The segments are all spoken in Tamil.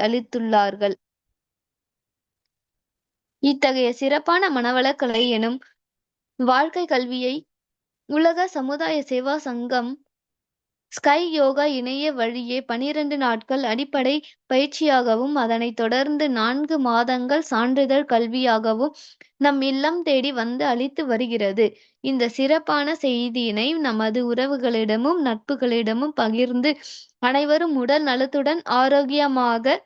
அளித்துள்ளார்கள். இத்தகைய சிறப்பான மனவளக்கலை எனும் வாழ்க்கை கல்வியை உலக சமுதாய சேவா சங்கம் ஸ்கை யோகா இணைய வழியே 12 நாட்கள் அடிப்படை பயிற்சியாகவும் அதனைத் தொடர்ந்து 4 மாதங்கள் சான்றிதழ் கல்வியாகவும் நம் இல்லம் தேடி வந்து அளித்து வருகிறது. இந்த சிறப்பான செய்தியினை நமது உறவுகளிடமும் நட்புகளிடமும் பகிர்ந்து அனைவரும் உடல் நலத்துடன் ஆரோக்கியமாக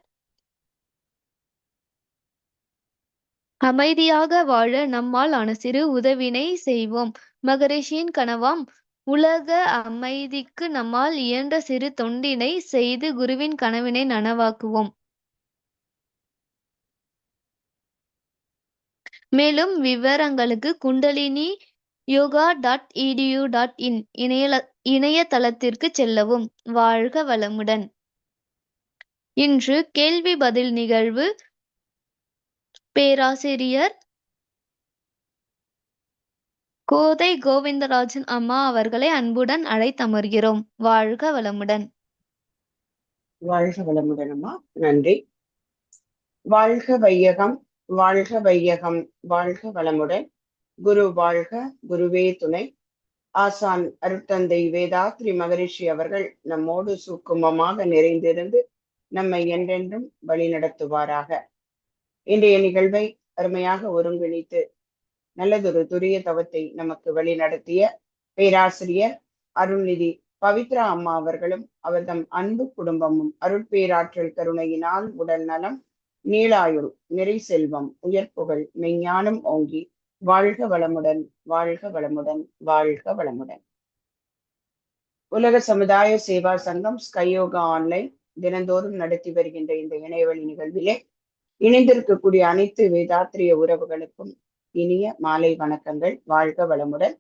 அமைதியாக வாழ நம்மால் ஆன சிறு உதவினை செய்வோம். மகரிஷியின் கனவாம் உலக அமைதிக்கு நம்மால் இயன்ற சிறு தொண்டினை செய்து குருவின் கனவினை நனவாக்குவோம். மேலும் விவரங்களுக்கு குண்டலினி yoga.edu.in இணையதளத்திற்கு செல்லவும். வாழ்க வளமுடன். இன்று கேள்வி பதில் நிகழ்வு பேராசிரியர் கோதை கோவிந்தராஜன் அம்மா அவர்களை அன்புடன் அழைத்தமர்கிறோம். வாழ்க வளமுடன். வாழ்க வளமுடன் அம்மா, நன்றி. வாழ்க வையகம், வாழ்க வையகம், வாழ்க வளமுடன். குரு வாழ்க, குருவே துணை. ஆசான் அருட்தந்தை வேதாத்ரி மகரிஷி அவர்கள் நம்மோடு சுக்குமமாக நிறைந்திருந்து நம்மை என்றென்றும் வழி நடத்துவாராக. இன்றைய நிகழ்வை அருமையாக ஒருங்கிணைத்து நல்லதொரு துரிய தவத்தை நமக்கு வழி நடத்திய பேராசிரியர் அருள்நிதி பவித்ரா அம்மா அவர்களும் அவர்தம் அன்பு குடும்பமும் அருட்பேராற்றல் கருணையினால் உடல் நலம், நீளாயுள், நிறை செல்வம், உயர்ப்புகள், மெஞ்ஞானம் ஓங்கி வாழ்க வளமுடன், வாழ்க வளமுடன், வாழ்க வளமுடன். உலக சமுதாய சேவா சங்கம் ஸ்கை யோகா ஆன்லைன் தினந்தோறும் நடத்தி வருகின்ற இந்த இணையவழி நிகழ்விலே இணைந்திருக்கக்கூடிய அனைத்து வேதாத்திரிய உறவுகளுக்கும் இனிய மாலை வணக்கங்கள். வாழ்க வளமுடன்.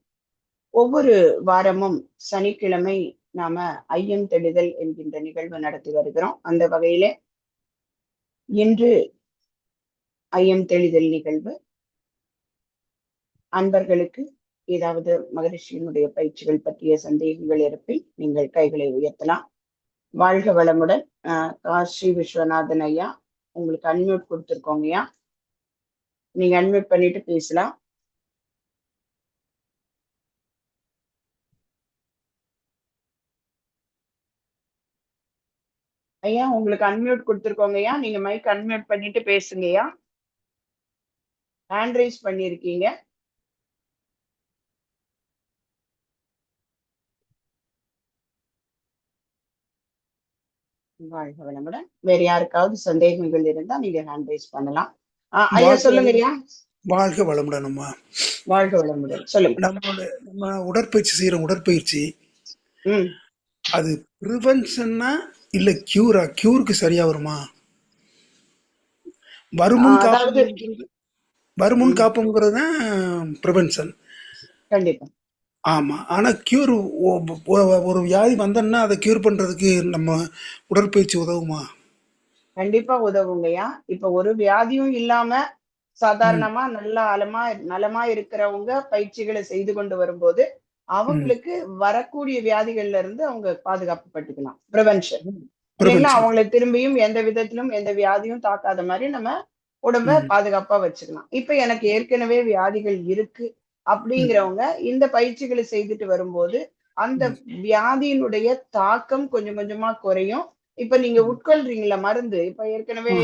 ஒவ்வொரு வாரமும் சனிக்கிழமை நாம ஐயம் தெளிதல் என்கின்ற நிகழ்வு நடத்தி வருகிறோம். அந்த வகையிலே இன்று ஐயம் தெளிதல் நிகழ்வு. அன்பர்களுக்கு ஏதாவது மகரிஷியினுடைய பயிற்சிகள் பற்றிய சந்தேகங்கள் இருப்பில் நீங்கள் கைகளை உயர்த்தலாம். வாழ்க வளமுடன். காசி விஸ்வநாதன் ஐயா, உங்களுக்கு அன்மியூட் கொடுத்துருக்கோங்கய்யா, நீங்க அன்மியூட் பண்ணிட்டு பேசலாம். ஐயா, உங்களுக்கு அன்மியூட் கொடுத்துருக்கோங்கய்யா, நீங்க மைக் அன்மியூட் பண்ணிட்டு பேசுங்கய்யா. ஹேண்ட் ரைஸ் பண்ணிருக்கீங்க. வாழ்க வளமுடன். வேற யாருக்காவது சந்தேகங்கள் இருந்தா நீங்க ஹேண்ட் ரைஸ் பண்ணலாம். ஐயா சொல்லுங்க ஐயா. வாழ்க வளமுடன் அம்மா. வாழ்க வளமுடன், சொல்லுங்க. நம்ம உடற்பயிற்சி செய்யறோம், உடற்பயிற்சி அது ப்ரிவென்ஷன்னா இல்ல கியூரா? கியூருக்கு சரியா வருமா? வருமுன் காப்புங்கிறது தான் ப்ரிவென்ஷன். கண்டிப்பா. ஆமா. ஆனா கியூர், ஒரு வியாதி வந்தோம்னா அதை கியூர் பண்றதுக்கு நம்ம உடற்பயிற்சி உதவுமா? கண்டிப்பா உதவுங்கய்யா. இப்ப ஒரு வியாதியும் இல்லாம சாதாரணமா நல்லா நலமா இருக்கிறவங்க பயிற்சிகளை செய்து கொண்டு வரும்போது அவங்களுக்கு வரக்கூடிய வியாதிகள்ல இருந்து அவங்க பாதுகாப்பு பட்டுக்கலாம். ப்ரிவென்ஷன் அவங்களை திரும்பியும் எந்த விதத்திலும் எந்த வியாதியும் தாக்காத மாதிரி நம்ம உடம்ப பாதுகாப்பா வச்சுக்கலாம். இப்ப எனக்கு ஏற்கனவே வியாதிகள் இருக்கு அப்படிங்கிறவங்க இந்த பயிற்சிகளை செய்துட்டு வரும்போது அந்த வியாதியினுடைய தாக்கம் கொஞ்சம் கொஞ்சமா குறையும். இப்ப நீங்க உட்கொள்றீங்களா மருந்து, இப்ப ஏற்கனவே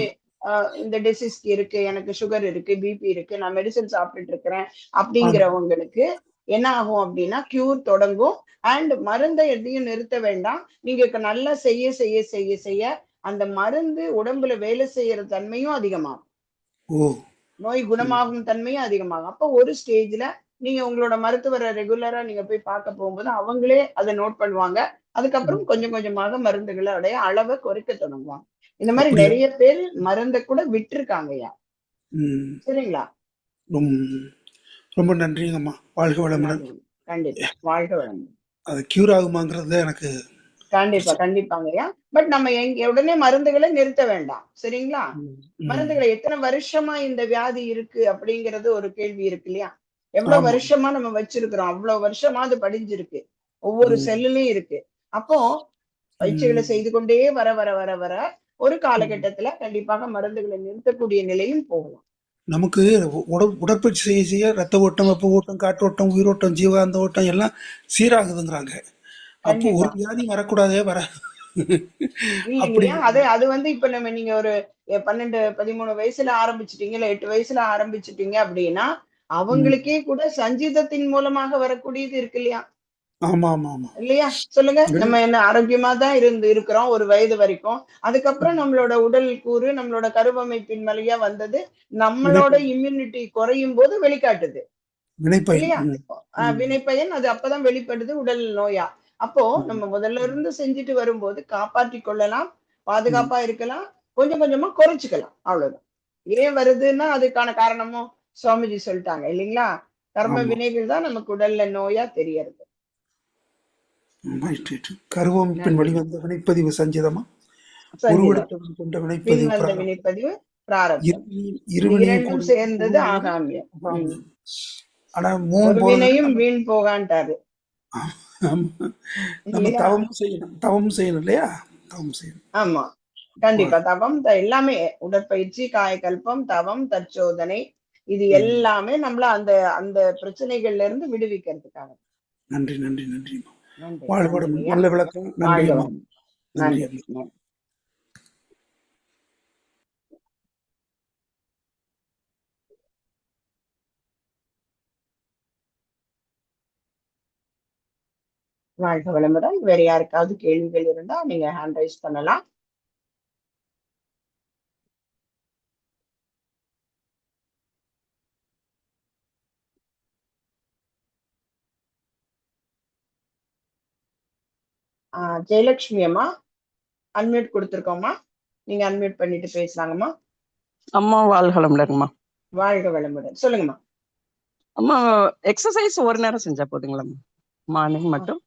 இந்த டிசீஸ்க்கு இருக்கு, எனக்கு சுகர் இருக்கு, பிபி இருக்கு, நான் மெடிசன் சாப்பிட்டுட்டு இருக்கிறேன் அப்படிங்கிறவங்களுக்கு என்ன ஆகும் அப்படின்னா கியூர் தொடங்கும். அண்ட் மருந்தை எதையும் நிறுத்த வேண்டாம். நீங்க நல்லா செய்ய செய்ய செய்ய செய்ய அந்த மருந்து உடம்புல வேலை செய்யற தன்மையும் அதிகமாகும், நோய் குணமாகும் தன்மையும் அதிகமாகும். அப்போ ஒரு ஸ்டேஜ்ல நீங்க உங்களோட மருத்துவரை ரெகுலரா நீங்க போய் பார்க்க போகும்போது அவங்களே அதை நோட் பண்ணுவாங்க. அதுக்கப்புறம் கொஞ்சம் கொஞ்சமாக மருந்துகளுடைய அளவை குறைக்க தொடங்குவாங்க. இந்த மாதிரி நிறைய பேர் மருந்தை கூட விட்டுருக்காங்கய்யா. சரிங்களா? ரொம்ப நன்றிங்கம்மா. வாழ்க வளமுடன். கண்டிப்பா வாழ்க வளமுடன். அது கியூர் ஆகுமாங்கிறது எனக்கு கண்டிப்பா கண்டிப்பாங்கய்யா. பட் நம்ம உடனே மருந்துகளை நிறுத்த வேண்டாம். சரிங்களா? மருந்துகளை எத்தனை வருஷமா இந்த வியாதி இருக்கு அப்படிங்கிறது ஒரு கேள்வி இருக்கு இல்லையா? எவ்வளவு வருஷமா நம்ம வச்சிருக்கிறோம், அவ்வளவு வருஷமா அது படிஞ்சிருக்கு, ஒவ்வொரு செல்லுலயும் இருக்கு. அப்போ பயிற்சிகளை செய்து கொண்டே வர வர வர வர ஒரு காலகட்டத்துல கண்டிப்பாக மருந்துகளை நிறுத்தக்கூடிய நிலையும் போகலாம். நமக்கு உடற்பயிற்சி செய்ய செய்ய ரத்த ஓட்டம், வெப்ப ஓட்டம், காற்றோட்டம், உயிரோட்டம், ஜீவாந்த ஓட்டம் எல்லாம் சீராகுதுங்கிறாங்க. அப்போ ஒரு கண்டிப்பா. வியாதி வரக்கூடாதே வர அப்படி இல்லைங்கய்யா. அது வந்து இப்ப நீங்க ஒரு 12, 13 வயசுல ஆரம்பிச்சுட்டீங்க, இல்ல 8 வயசுல ஆரம்பிச்சுட்டீங்க அப்படின்னா, ம். அவங்களுக்கே கூட சஞ்சீதத்தின் மூலமாக வரக்கூடியது இருக்கு இல்லையா? ஆமா ஆமா ஆமா. இல்லையா? சொல்லுங்க. வினை- நம்ம என்ன ஆரோக்கியமா தான் இருக்கிறோம் ஒரு வயது வரைக்கும். அதுக்கப்புறம் நம்மளோட உடல் கூறு, நம்மளோட கருவமைப்பின் வழியா வந்தது, நம்மளோட வினைப்பயன் இம்யூனிட்டி குறையும் போது வெளிக்காட்டுது. வினைப்பயன். இல்லையா? ம். ம். வினைப்பயன் அது அப்பதான் வெளிப்படுது உடல் நோயா. அப்போ ம். நம்ம முதல்ல இருந்து செஞ்சுட்டு வரும்போது காப்பாற்றிக் கொள்ளலாம், ம். பாதுகாப்பா இருக்கலாம், கொஞ்சம் கொஞ்சமா குறைச்சுக்கலாம். அவ்வளவுதான். ஏன் வருதுன்னா அதுக்கான காரணமும் சுவாமிஜி சொல்லிட்டாங்க இல்லைங்களா? கர்ம ஆமா. வினைகள் தான் நமக்கு உடல்ல நோயா தெரியறது. Right, right. கருவமைப்பின் நன்றி. வழிவந்த வினைப்பதிவு சஞ்சீதமா, சங்கீதம். உருவெடுத்தவன் கொண்ட பின் வினைப்பதிவு வந்த பிராரப்தம், வினைப்பதிவு பிராரப்தம். இது இருவினையும் இரண்டும் கூடி சேர்ந்தது உருவம் ஆகாமியம். ம். ஆகாமியம். ஆனா மூணு ஒரு போறதுக்கு வினையும் நம்ம வீண் போகான்ட்டாரு. ஆமா. நம்ம இல்லையா? தவமும் செய்யணும் இல்லையா? தவம் செய்யணும். ஆமா. கண்டிப்பா. தவம் எல்லாமே உடற்பயிற்சி, காயகல்பம், தவம், தற்சோதனை இது ம். எல்லாமே நம்மள அந்த அந்த பிரச்சனைகள்ல இருந்து விடுவிக்கிறதுக்காக. நன்றி நன்றி நன்றிம்மா. நன்றி. வாழ்வடம் நன்றிங்கய்யா. நல்ல விளக்கம். வாழ்க நன்றிம்மா. வளமுடன். நன்றி நன்றி. அம்மா. நன்றி. வாழ்க வளமுடன். வேற யாருக்காவது கேள்விகள் இருந்தா நீங்க ஹேண்ட் ரைஸ் பண்ணலாம். ஜெயலட்சுமி அம்மா அன்மியூட் குடுத்துருக்கோம்மா. நீங்க அன்மியூட் பண்ணிட்டு பேசலாங்கம்மா. அம்மா வாழ்கலம்லங்கம்மா. வாழ்க வளமுடன். சொல்லுங்கம்மா. அம்மா எக்ஸசைஸ் ஒரு நேரம் செஞ்சா போதுங்களாம்மா? மார்னிங் ஆ, மட்டும்.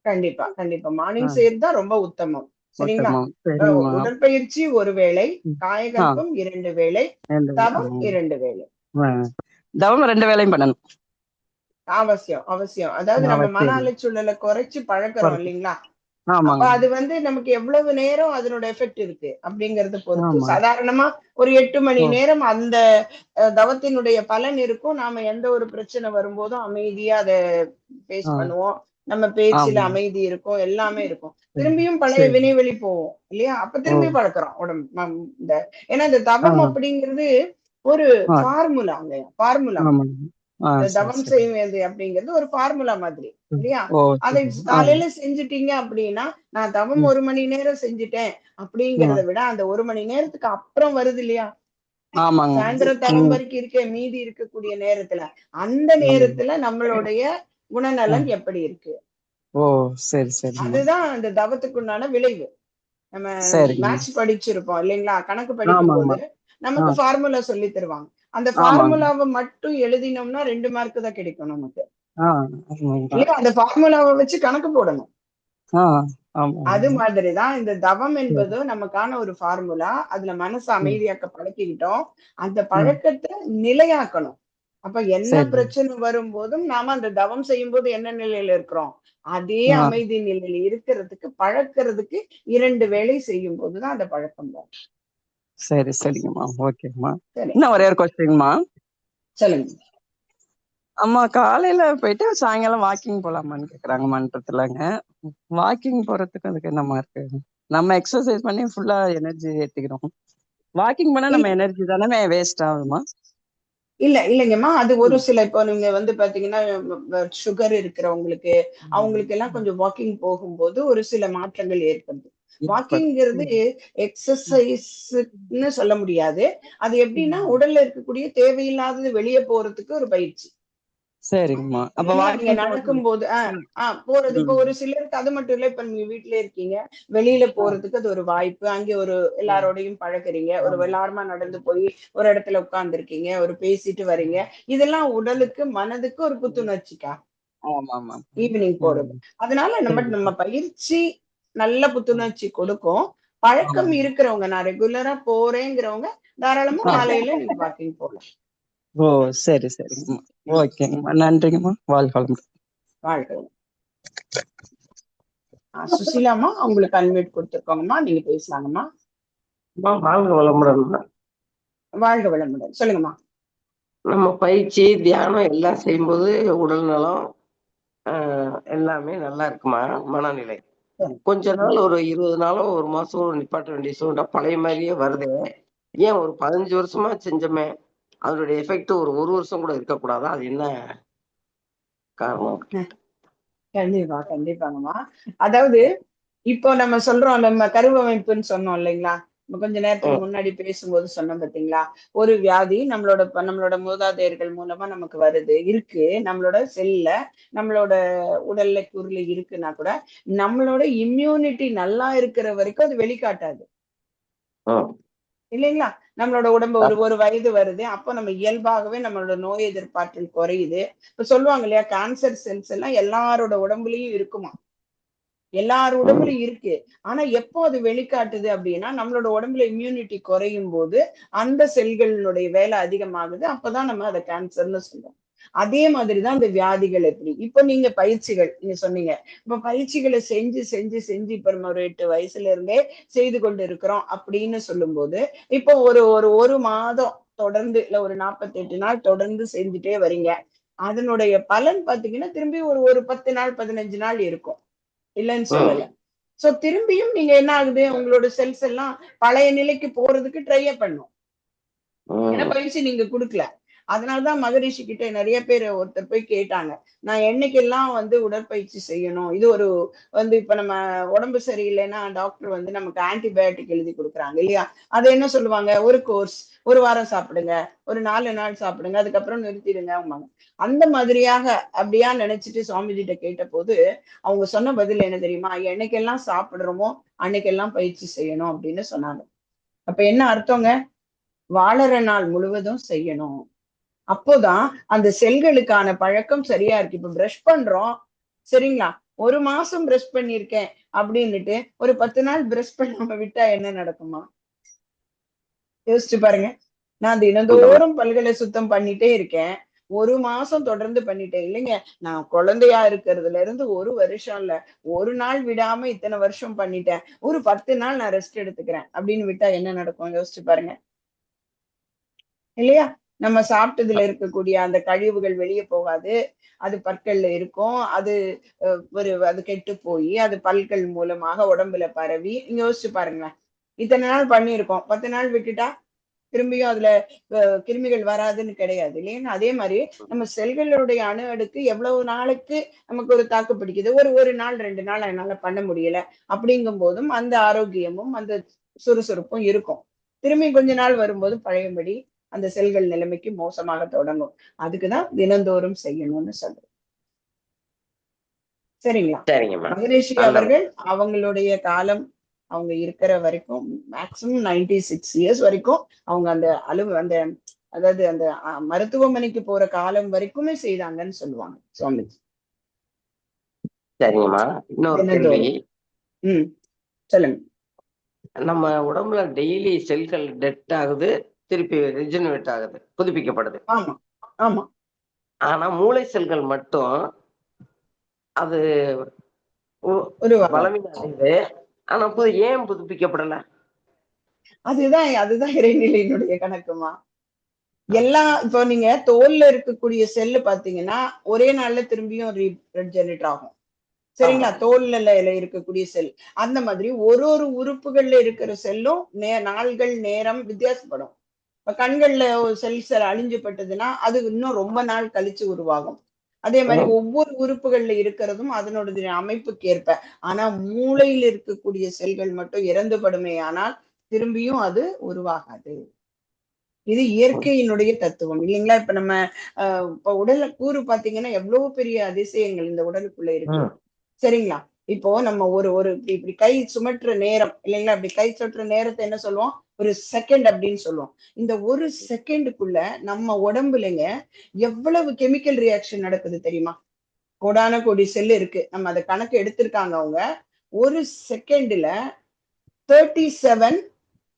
கண்டிப்பா, கண்டிப்பா. ஆ, மார்னிங் செய்யறது தான் ரொம்ப உத்தமம். சரிங்களா? ஓகேம்மா. சரிங்கம்மா. உடற்பயிற்சி ஒரு வேளை, ம். ஆ, காயகல்பம் 2 வேளை, 2 தவம் 2 வேளை. தவம் 2 வேளையும் பண்ணணும். அவசியம், அவசியம். அதாவது நம்ம மன அவசியம். அலைச்சூழலை குறைச்சு பழக்கிறோம் இல்லைங்களா? அப்ப ஆமாங்க. அது வந்து நமக்கு எவ்வளவு நேரம் அதனோட எஃபெக்ட் இருக்கு அப்படிங்கறத பொறுத்து. ஆமா. சாதாரணமா ஒரு 8 மணி ஓ, நேரம் அந்த தவத்தினுடைய பலன் இருக்கும். நாம எந்த ஒரு பிரச்சனை வரும்போதும் அமைதியா அதை பேஸ் ஆ, பண்ணுவோம். நம்ம பேச்சுல ஆமா. அமைதி இருக்கும், எல்லாமே இருக்கும். சரி, திரும்பியும் பழைய சரி. வினைவெளி போவோம் இல்லையா? அப்ப ஓ, திரும்பி பழக்கிறோம் உடம்பு. இந்த ஏன்னா இந்த ஆ, தவம் அப்படிங்கிறது ஒரு ஆ, ஃபார்முலாங்க. ஃபார்முலா. ஆமாங்க. ஆ, இந்த சரி, தவம் சரி. செய்வது அப்படிங்கிறது ஒரு ஃபார்முலா மாதிரி ம். இல்லையா? ஓ, அதை சரி. ஆ, காலையில செஞ்சுட்டீங்க அப்படின்னா, நான் தவம் ம், 1 மணி நேரம் செஞ்சுட்டேன் ஆ, அப்படிங்கிறத விட, அந்த 1 மணி நேரத்துக்கு அப்புறம் வருது இல்லையா? ஆமாங்க. சாயந்தரம் தவம் ம், வரைக்கும் இருக்க மீதி இருக்கக்கூடிய நேரத்துல, அந்த ஆமாங்க. நேரத்துல நம்மளுடைய ஆ, குணநலன் எப்படி இருக்கு? ஓ, சரி, சரிம்மா. அதுதான் அந்த தவத்துக்குண்டான விளைவு. நம்ம சரிங்க. மேத்ஸ் படிச்சிருப்போம் இல்லைங்களா? கணக்கு ஆமாங்கம்மா. படிக்கும்போது ஆ, நமக்கு ஃபார்முலா சொல்லி தருவாங்க. அந்த ஆமாங்க. ஃபார்முலாவ மட்டும் எழுதினோம்னா 2 மார்க் தான் கிடைக்கும் நமக்கு. ஆ, ஆமாங்க. இல்லையா? அந்த ஃபார்முலாவ வச்சு கணக்கு போடணும். ஆ, அது ஆமாங்க. மாதிரிதான் இந்த தவம் சரி. என்பது நமக்கான ஒரு ஃபார்முலா. அதுல மனச ம், அமைதியாக்க பழக்கிக்கிட்டோம். அந்த ம். பழக்கத்த நிலையாக்கணும். அப்ப என்ன சரிங்க. பிரச்சனை வரும்போதும் நாம அந்த தவம் செய்யும்போது என்ன நிலையில இருக்கிறோம்? அதே ஆ, அமைதி நிலையில இருக்கிறதுக்கு பழக்கிறதுக்கு 2 வேளை செய்யும்போது தான் அந்த பழக்கம் வரும். சரி, சரிங்கம்மா. ஓகேம்மா. சரி. இன்னும் ஒரே ஒரு கொஸ்டின்மா. சொல்லுங்க. அம்மா காலையில போயிட்டு சாயங்காலம் வாக்கிங் போலாமான்னு கேக்குறாங்க மன்றத்துலங்க. வாக்கிங் போறதுக்கு அதுக்கு என்னம்மா இருக்கு? நம்ம எக்ஸர்சைஸ் பண்ணி ஃபுல்லா எனர்ஜி ஏத்திக்கிறோம். வாக்கிங் பண்ணா இல் நம்ம எனர்ஜி தானே வேஸ்ட் ஆகுமா? இல்லைங்கம்மா. அது ஒரு ம். சில இப்போ நீங்க வந்து பாத்தீங்கன்னா, சுகர் இருக்கிறவங்களுக்கு, அவங்களுக்கு எல்லாம் ம். கொஞ்சம் வாக்கிங் போகும்போது ஒரு சில மாற்றங்கள் ஏற்படுது. ஏற்படும். வாக்கிங்கிறது ம். ம். எக்ஸர்சைஸ்ன்னு சொல்ல முடியாது. அது எப்படின்னா, ம். உடல்ல இருக்கக்கூடிய தேவையில்லாதது வெளியே போறதுக்கு ஒரு பயிற்சி. சரிங்கம்மா. அப்ப இல்லைங்களா? நீங்க வாக்கிங் போறது. நடக்கும்போது ம். போறது இப்போ ம். ஒரு சிலருக்கு அது மட்டும் இல்ல. இப்ப நீங்க வீட்லயே இருக்கீங்க. வெளியில ஆ, போறதுக்கு அது ஒரு வாய்ப்பு. அங்கே ஒரு ம். எல்லாரோடையும் பழகுறீங்க. ஒரு ஆமா. வெள்ளாரமா நடந்து போய் ஒரு இடத்துல உட்கார்ந்துருக்கீங்க. ஒரு பேசிட்டு வரீங்க. இதெல்லாம் உடலுக்கு, மனதுக்கு ஒரு புத்துணர்ச்சிக்கா. ஆமாமா. ஈவினிங் போறது. ம். அதனால நம்ம சரி, நம்ம சரி. பயிற்சி நல்ல ம். புத்துணர்ச்சி கொடுக்கும். பழக்கம் ஆமாங்க. இருக்கிறவங்க, நான் ரெகுலரா போறேங்கிறவங்க, தாராளமா ஆ. காலையில நீங்க வாக்கிங் போலாம். ஓ, சரி, சரிங்கம்மா. ம். ஓகேங்கம்மா. நன்றிங்கம்மா. வாழ்க வளமுடன். வாழ்க்கை. சுசீலாம்மா உங்களுக்கு அன்மியூட் கொடுத்துருக்கோங்கம்மா. நீங்க பேசலாங்கம்மா. வாழ்க வளமுடன். வாழ்க வளமுடன். சொல்லுங்கம்மா. நம்ம பயிற்சி தியானம் எல்லாம் செய்யும்போது உடல் நலம் எல்லாமே நல்லா இருக்குமா மனநிலை. கொஞ்ச நாள் ஒரு 20 நாளோ 1 மாசம் நிப்பாட்ட வேண்டிய சூழ்நிலை பழைய மாதிரியே வருது. ஏன் ஒரு 15 வருஷமா செஞ்சோமே, அதனுடைய எஃபெக்ட் ஒரு 1 வருஷம் கூட இருக்கக்கூடாதா? அது என்ன காரணம்? கண்டிப்பா கண்டிப்பாங்கம்மா. அதாவது இப்போ நம்ம சொல்றோம், நம்ம கருவமைப்புன்னு சொன்னோம் இல்லைங்களா? நம்ம கொஞ்ச நேரத்துக்கு முன்னாடி பேசும்போது சொன்னோம் பாத்தீங்களா? ஒரு வியாதி நம்மளோட மூதாதையர்கள் மூலமா நமக்கு வருது இருக்கு, நம்மளோட செல்ல நம்மளோட உடல்ல குருளி இருக்குன்னா கூட நம்மளோட இம்யூனிட்டி நல்லா இருக்கிற வரைக்கும் அது வெளிக்காட்டாது இல்லைங்களா? நம்மளோட உடம்பு ஒரு வயது வருது, அப்போ நம்ம இயல்பாகவே நம்மளோட நோய் எதிர்ப்பாற்றல் குறையுது. இப்ப சொல்லுவாங்க இல்லையா, கேன்சர் செல்ஸ் எல்லாம் எல்லாரோட உடம்புலயும் இருக்குமா? எல்லார் உடம்புலயும் இருக்கு. ஆனா எப்போ அது வெளிக்காட்டுது அப்படின்னா, நம்மளோட உடம்புல இம்யூனிட்டி குறையும் போது அந்த செல்களுடைய வேலை அதிகமாகுது. அப்பதான் நம்ம அதை கேன்சர்னு சொல்றோம். அதே மாதிரிதான் இந்த வியாதிகள் எப்படி. இப்ப நீங்க பயிற்சிகள் நீங்க சொன்னீங்க. இப்ப பயிற்சிகளை செஞ்சு செஞ்சு செஞ்சு இப்ப நம்ம ஒரு 8 வயசுல இருந்தே செய்து கொண்டு இருக்கிறோம் அப்படின்னு சொல்லும் போது, இப்போ ஒரு மாதம் தொடர்ந்து இல்ல ஒரு 48 நாள் தொடர்ந்து செஞ்சுட்டே வரீங்க. அதனுடைய பலன் பாத்தீங்கன்னா திரும்பி ஒரு 10 நாள் 15 நாள் இருக்கும். இல்லைன்னு சொல்லல. சோ திரும்பியும் நீங்க என்ன ஆகுது, உங்களோட செல்ஸ் எல்லாம் பழைய நிலைக்கு போறதுக்கு ட்ரை பண்ணும். ஏன்னா பயிற்சி நீங்க கொடுக்கல. அதனாலதான் மகரிஷி கிட்ட நிறைய பேர் ஒருத்தர் போய் கேட்டாங்க, நான் என்னைக்கெல்லாம் உடற்பயிற்சி செய்யணும், இது இப்ப நம்ம உடம்பு சரியில்லைன்னா டாக்டர் நமக்கு ஆன்டிபயோட்டிக் எழுதி கொடுக்குறாங்க இல்லையா? அதை என்ன சொல்லுவாங்க, ஒரு கோர்ஸ் 1 வாரம் சாப்பிடுங்க, ஒரு 4 நாள் சாப்பிடுங்க, அதுக்கப்புறம் நிறுத்திடுங்க. அந்த மாதிரியாக அப்படியா நினைச்சிட்டு சுவாமிஜிட்ட கேட்ட போது அவங்க சொன்ன பதில் என்ன தெரியுமா? என்னைக்கெல்லாம் சாப்பிடுறோமோ அன்னைக்கெல்லாம் பயிற்சி செய்யணும் அப்படின்னு சொன்னாங்க. அப்ப என்ன அர்த்தங்க? வாழற நாள் முழுவதும் செய்யணும். அப்போதான் அந்த செல்களுக்கான பழக்கம் சரியா இருக்கு. இப்ப பிரஷ் பண்றோம் சரிங்களா, 1 மாசம் பிரஷ் பண்ணிருக்கேன் அப்படின்னுட்டு ஒரு 10 நாள் பிரஷ் பண்ணாம விட்டா என்ன நடக்குமா? யோசிச்சு பாருங்க. நான் தினந்தோறும் பல்களை சுத்தம் பண்ணிட்டே இருக்கேன், 1 மாசம் தொடர்ந்து பண்ணிட்டேன் இல்லைங்க. நான் குழந்தையா இருக்கிறதுல இருந்து 1 வருஷம் இல்ல, 1 நாள் விடாம இத்தனை வருஷம் பண்ணிட்டேன், ஒரு 10 நாள் நான் ரெஸ்ட் எடுத்துக்கிறேன் அப்படின்னு விட்டா என்ன நடக்கும்? யோசிச்சு பாருங்க இல்லையா? நம்ம சாப்பிட்டதுல இருக்கக்கூடிய அந்த கழிவுகள் வெளியே போகாது, அது பற்கள்ல இருக்கும், அது கெட்டு போய் அது பல்கள் மூலமாக உடம்புல பரவி, நீங்க யோசிச்சு பாருங்களேன். இத்தனை நாள் பண்ணியிருக்கோம், 10 நாள் விட்டுட்டா திரும்பியும் அதுல கிருமிகள் வராதுன்னு கிடையாது இல்லையா? அதே மாதிரி நம்ம செல்களுடைய அணு அடுக்கு எவ்வளவு நாளுக்கு நமக்கு ஒரு தாக்கு பிடிக்குது, ஒரு நாள் 2 நாள் என்னால பண்ண முடியல அப்படிங்கும் போதும் அந்த ஆரோக்கியமும் அந்த சுறுசுறுப்பும் இருக்கும். திரும்பி கொஞ்ச நாள் வரும்போது பழையபடி அந்த செல்கள் நிலைமைக்கு மோசமாக தொடங்கும். அதுக்குதான் தினந்தோறும் செய்யணும்னு சொல்றேன். சரிங்களா? மகரிஷி அவர்கள் அவங்களுடைய காலம் அவங்க இருக்கிற வரைக்கும் மேக்சிமம் 96 இயர்ஸ் வரைக்கும் அவங்க அந்த அதாவது அந்த மருத்துவமனைக்கு போற காலம் வரைக்குமே செய்தாங்கன்னு சொல்லுவாங்க சுவாமிஜி. சரிங்கம்மா. இன்னொரு கேள்வி. சொல்லுங்க. நம்ம உடம்புல டெய்லி செல்கள் டெட் ஆகுது, திருப்பி ரிஜெனரேட் ஆகுது, புதுப்பிக்கப்படுது. ஆமா ஆமா. ஆனா மூளை செல்கள் மட்டும் அது பலவீனது. ஆனா ஏன் புதுப்பிக்கப்படல? அதுதான் இறைநிலையினுடைய கணக்குமா. இப்போ நீங்க தோல்ல இருக்கக்கூடிய செல்லு பாத்தீங்கன்னா ஒரே நாள்ல திரும்பியும் ரீஜெனரேட் ஆகும் சரிங்களா? தோல்ல இருக்கக்கூடிய செல் அந்த மாதிரி ஒரு உறுப்புகள்ல இருக்கிற செல்லும் நாள்கள் நேரம் வித்தியாசப்படும். இப்ப கண்கள்ல செல்ஸ் அழிஞ்சுப்பட்டதுன்னா அது இன்னும் ரொம்ப நாள் கழிச்சு உருவாகும். அதே மாதிரி ஒவ்வொரு உறுப்புகள்ல இருக்கிறதும் அதனோட அமைப்புக்கு ஏற்ப. ஆனா மூளையில் இருக்கக்கூடிய செல்கள் மட்டும் இறந்துபடுமே ஆனால் திரும்பியும் அது உருவாகாது. இது இயற்கையினுடைய தத்துவம் இல்லைங்களா? இப்ப நம்ம இப்ப உடல்ல கூறு பாத்தீங்கன்னா எவ்வளவு பெரிய அதிசயங்கள் இந்த உடலுக்குள்ள இருக்கு சரிங்களா? இப்போ நம்ம இப்படி கை சுமற்ற நேரம் இல்லைங்களா, இப்படி கை சுற்ற நேரத்தை என்ன சொல்லுவோம்? ஒரு செகண்ட் அப்படின்னு சொல்லுவோம். இந்த ஒரு செகண்டுக்குள்ள நம்ம உடம்புலங்க எவ்வளவு கெமிக்கல் ரியாக்ஷன் நடக்குது தெரியுமா? கோடான கோடி செல் இருக்கு, நம்ம அதை கணக்கு எடுத்திருக்காங்க அவங்க. ஒரு செகண்ட்ல 37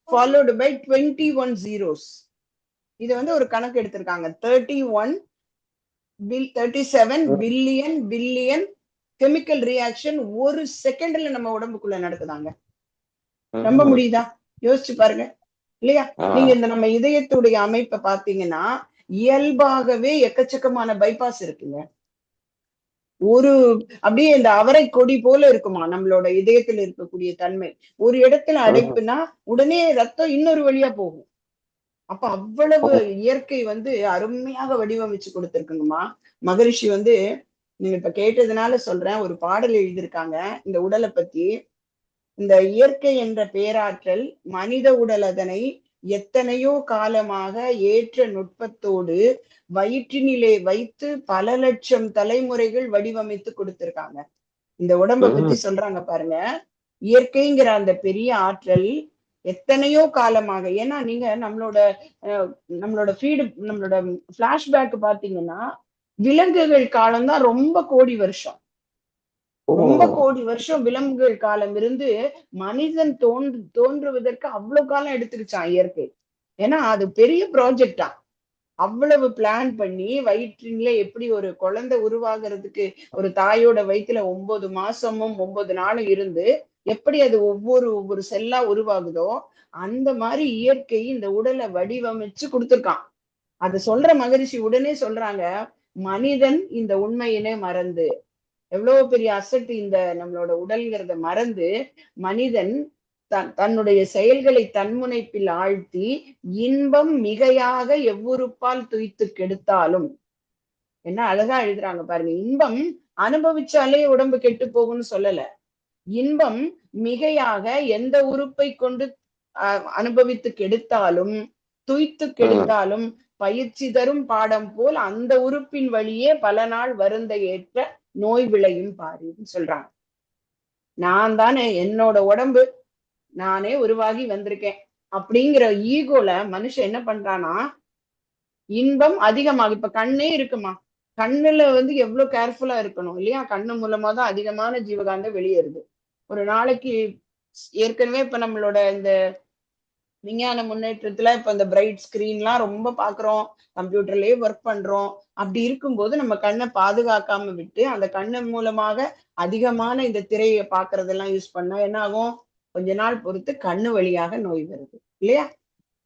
followed by 21 zeros. இது ஒரு கணக்கு எடுத்திருக்காங்க. 37 பில்லியன் கெமிக்கல் ரியாக்ஷன் ஒரு செகண்ட்ல நம்ம உடம்புக்குள்ள நடக்குதாங்க. நம்ப முடியுதா? யோசிச்சு பாருங்க இல்லையா? நீங்க இந்த நம்ம இதயத்துடைய அமைப்பை பாத்தீங்கன்னா இயல்பாகவே எக்கச்சக்கமான பைபாஸ் இருக்குங்க. ஒரு அப்படியே இந்த அவரை கொடி போல இருக்குமா நம்மளோட இதயத்துல இருக்கக்கூடிய தன்மை. ஒரு இடத்துல அடைப்புனா உடனே ரத்தம் இன்னொரு வழியா போகும். அப்ப அவ்வளவு இயற்கை அருமையாக வடிவமைச்சு கொடுத்திருக்குங்கம்மா. மகரிஷி நீங்க இப்ப கேட்டதுனால சொல்றேன், ஒரு பாடல் எழுதியிருக்காங்க இந்த உடலை பத்தி. இந்த இயற்கை என்ற பேராற்றல் மனித உடல் அதனை எத்தனையோ காலமாக ஏற்ற நுட்பத்தோடு வயிற்றினிலே வைத்து பல லட்சம் தலைமுறைகள் வடிவமைத்து கொடுத்திருக்காங்க. இந்த உடம்பை பத்தி சொல்றாங்க பாருங்க. இயற்கைங்கிற அந்த பெரிய ஆற்றல் எத்தனையோ காலமாக, ஏன்னா நீங்க நம்மளோட ஃபீடு, நம்மளோட பிளாஷ்பேக் பாத்தீங்கன்னா விலங்குகள் காலம்தான் ரொம்ப கோடி வருஷம். ரொம்ப கோடி வருஷம் விலங்குகள் காலம் இருந்து மனிதன் தோன்றுவதற்கு அவ்வளவு காலம் எடுத்துருச்சான் இயற்கை. ஏன்னா அது பெரிய ப்ராஜெக்டா. அவ்வளவு பிளான் பண்ணி வயிற்றிலே எப்படி ஒரு குழந்தை உருவாகிறதுக்கு ஒரு தாயோட வயிற்றுல 9 மாசமும் 9 நாளும் இருந்து எப்படி அது ஒவ்வொரு செல்லா உருவாகுதோ அந்த மாதிரி இயற்கை இந்த உடலை வடிவமைச்சு கொடுத்துருக்கான். அது சொல்ற மகரிஷி உடனே சொல்றாங்க, மனிதன் இந்த உண்மையினே மறந்து, எவ்வளவு பெரிய அசட் இந்த நம்மளோட உடல்கிறத மறந்து மனிதன் தன்னுடைய செயல்களை தன்முனைப்பில் ஆழ்த்தி இன்பம் மிகையாக எவ்வுறுப்பால் துய்த்து கெடுத்தாலும், என்ன அழகா எழுதுறாங்க பாருங்க. இன்பம் அனுபவிச்சாலே உடம்பு கெட்டு போகும்னு சொல்லல. இன்பம் மிகையாக எந்த உறுப்பை கொண்டு அனுபவித்து கெடுத்தாலும் துய்த்து கெடுத்தாலும் பயிற்சி தரும் பாடம் போல் அந்த உறுப்பின் வழியே பல நாள் வருந்த ஏற்ற நோய் விளையும் பாருன்னு சொல்றாங்க. நான் தானே என்னோட உடம்பு நானே உருவாகி வந்திருக்கேன் அப்படிங்கிற ஈகோல மனுஷன் என்ன பண்றானா இன்பம் அதிகமாக, இப்ப கண்ணே இருக்குமா, கண்ணுல எவ்வளவு கேர்ஃபுல்லா இருக்கணும் இல்லையா? கண்ணு மூலமா தான் அதிகமான ஜீவகாந்தம் வெளியேறுது ஒரு நாளைக்கு. ஏற்கனவே இப்ப நம்மளோட இந்த விஞ்ஞான முன்னேற்றத்துல இப்ப இந்த பிரைட் ஸ்கிரீன்லாம் ரொம்ப பாக்குறோம், கம்ப்யூட்டர்லயே ஒர்க் பண்றோம். அப்படி இருக்கும்போது நம்ம கண்ணை பாதுகாக்காம விட்டு அந்த கண்ணு மூலமாக அதிகமான இந்த திரையை பாக்குறதெல்லாம் யூஸ் பண்ணா என்ன ஆகும்? கொஞ்ச நாள் பொறுத்து கண்ணு வழியாக நோய் வருது இல்லையா?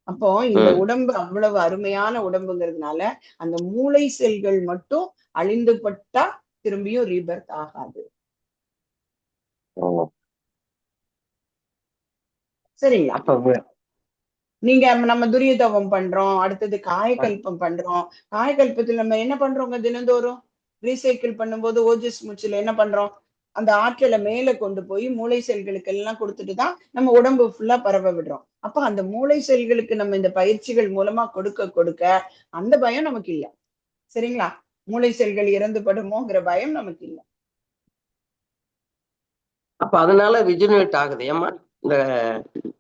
அப்போ இந்த உடம்பு அவ்வளவு அருமையான உடம்புங்கிறதுனால அந்த மூளை செல்கள் மட்டும் அழிந்து பட்டா திரும்பியும் ரீபர்த் ஆகாது. சரிங்களா? நீங்க நம்ம துரியதவம் பண்றோம், அடுத்தது காயக்கல்பம் பண்றோம். காயக்கல்பத்தில் நம்ம என்ன பண்றோங்க? தினந்தோறும் ரீசைக்கிள் பண்ணும்போது ஓஜஸ் மூச்சுல என்ன பண்றோம்? அந்த ஆற்றலை மேல கொண்டு போய் மூளை செல்களுக்கு எல்லாம் கொடுத்துட்டு தான் நம்ம உடம்பு ஃபுல்லா பரவ விடுறோம். அப்ப அந்த மூளை செல்களுக்கு நம்ம இந்த பயிற்சிகள் மூலமா கொடுக்க கொடுக்க அந்த பயம் நமக்கு இல்லை. சரிங்களா? மூளை செல்கள் இறந்து படுமோங்கிற பயம் நமக்கு இல்லை. அப்ப அதனால ரிஜெனரேட் ஆகுது ஏமா? இந்த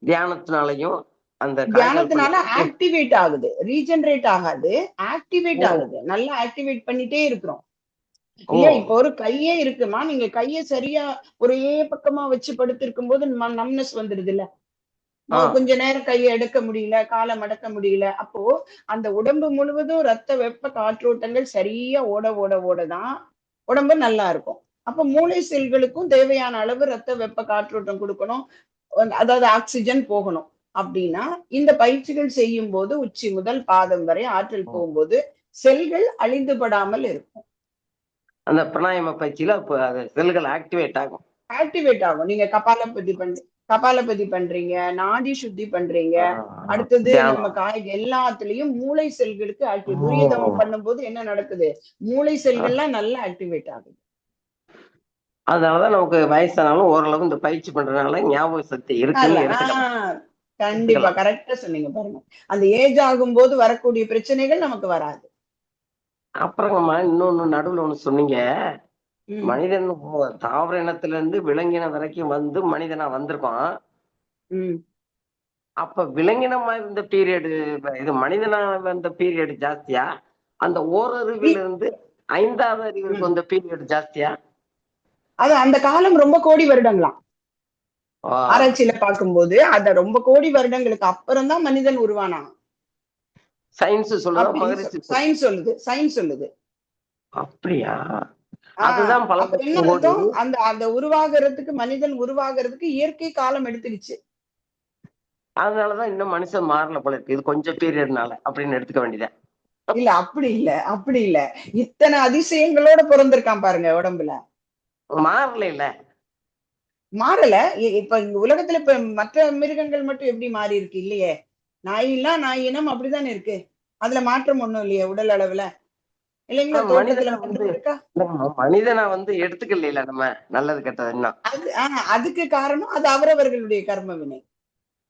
தியானத்தினாலையும் அந்த தியானத்தினால ஆக்டிவேட் ஆகுது, ரீஜெனரேட் ஆகாது, ஆக்டிவேட் ஆகுது. நல்லா ஆக்டிவேட் பண்ணிட்டே இருக்கிறோம் இல்லையா? இப்ப ஒரு கையே இருக்குமா, நீங்க கையை சரியா ஒரே பக்கமா வச்சு படுத்திருக்கும் போது நம்னஸ் வந்துடுது இல்ல, கொஞ்ச நேரம் கையை எடுக்க முடியல, காலை மடக்க முடியல. அப்போ அந்த உடம்பு முழுவதும் ரத்த வெப்ப காற்றோட்டங்கள் சரியா ஓட ஓட ஓடதான் உடம்பு நல்லா இருக்கும். அப்ப மூளை செல்களுக்கும் தேவையான அளவு ரத்த வெப்ப காற்றோட்டம் கொடுக்கணும், அதாவது ஆக்சிஜன் போகணும். அப்படின்னா இந்த பயிற்சிகள் செய்யும் போது உச்சி முதல் பாதம் வரை ஆற்றல் போகும்போது செல்கள் அழிந்துபடாமல் இருக்கும். அந்த பிராணாயாம பயிற்சியில செல்கள் ஆக்டிவேட் ஆகும். நீங்க கபாலபதி பண்றீங்க, நாடி சுத்தி பண்றீங்க, அடுத்தது நம்ம எல்லாத்துலயும் மூளை செல்களுக்கு ஆக்டிவேட். துரியதவம் பண்ணும்போது என்ன நடக்குது? மூளை செல்கள்லாம் நல்லா ஆக்டிவேட் ஆகுது. அதனாலதான் நமக்கு வயசானாலும் ஓரளவு இந்த பயிற்சி பண்றதுனால ஞாபக சக்தி இருக்கு. கண்டிப்பா கரெக்டா சொன்னீங்க பாருங்க. அந்த ஏஜ் ஆகும்போது வரக்கூடிய பிரச்சனைகள் நமக்கு வராது. அப்புறமா இன்னொன்னு நடுவுல ஒண்ணு சொன்னீங்க, மனிதன் தாவர இனத்துல இருந்து விலங்கினம் வரைக்கும் மனிதனா வந்திருக்கோம். அப்ப விலங்கினமா இருந்த பீரியடு இது மனிதனா வந்த பீரியட் ஜாஸ்தியா, அந்த ஓரறிவில இருந்து 5வது அறிவுக்கு வந்த பீரியட் ஜாஸ்தியா? அது அந்த காலம் ரொம்ப கோடி வருடங்களாம். ஆராய்ச்சியில பார்க்கும்போது அத ரொம்ப கோடி வருடங்களுக்கு அப்புறம் தான் மனிதன் உருவானான். சயின்ஸ் சொல்லுது. அப்படியா? அதுதான் அந்த உருவாகிறதுக்கு, மனிதன் உருவாகிறதுக்கு இயற்கை காலம் எடுத்துக்கிச்சு. அதனாலதான் இன்னும் மனுஷன் மாறல போல இருக்கு. இது கொஞ்சம் பீரியட்னால அப்படின்னு எடுத்துக்க வேண்டியதான். இல்ல அப்படி இல்ல. இத்தனை அதிசயங்களோட பிறந்திருக்கான் பாருங்க உடம்புல. மாறல இல்ல. மாறல. இப்ப இந்த உலகத்துல இப்ப மற்ற மிருகங்கள் மட்டும் எப்படி மாறி இருக்கு? இல்லையே. நாயெல்லாம் நாய் இனம் அப்படித்தானே இருக்கு. அதுல மாற்றம் ஒண்ணும் இல்லையே உடல் அளவுல. இல்லைங்களா? தோற்றத்துல மனிதனை வந்து மாற்றம் இருக்கா? மனிதனை வந்து எடுத்துக்கல நம்ம நல்லது கெட்டது என்ன. அதுக்கு காரணம் அது அவரவர்களுடைய கர்ம வினை.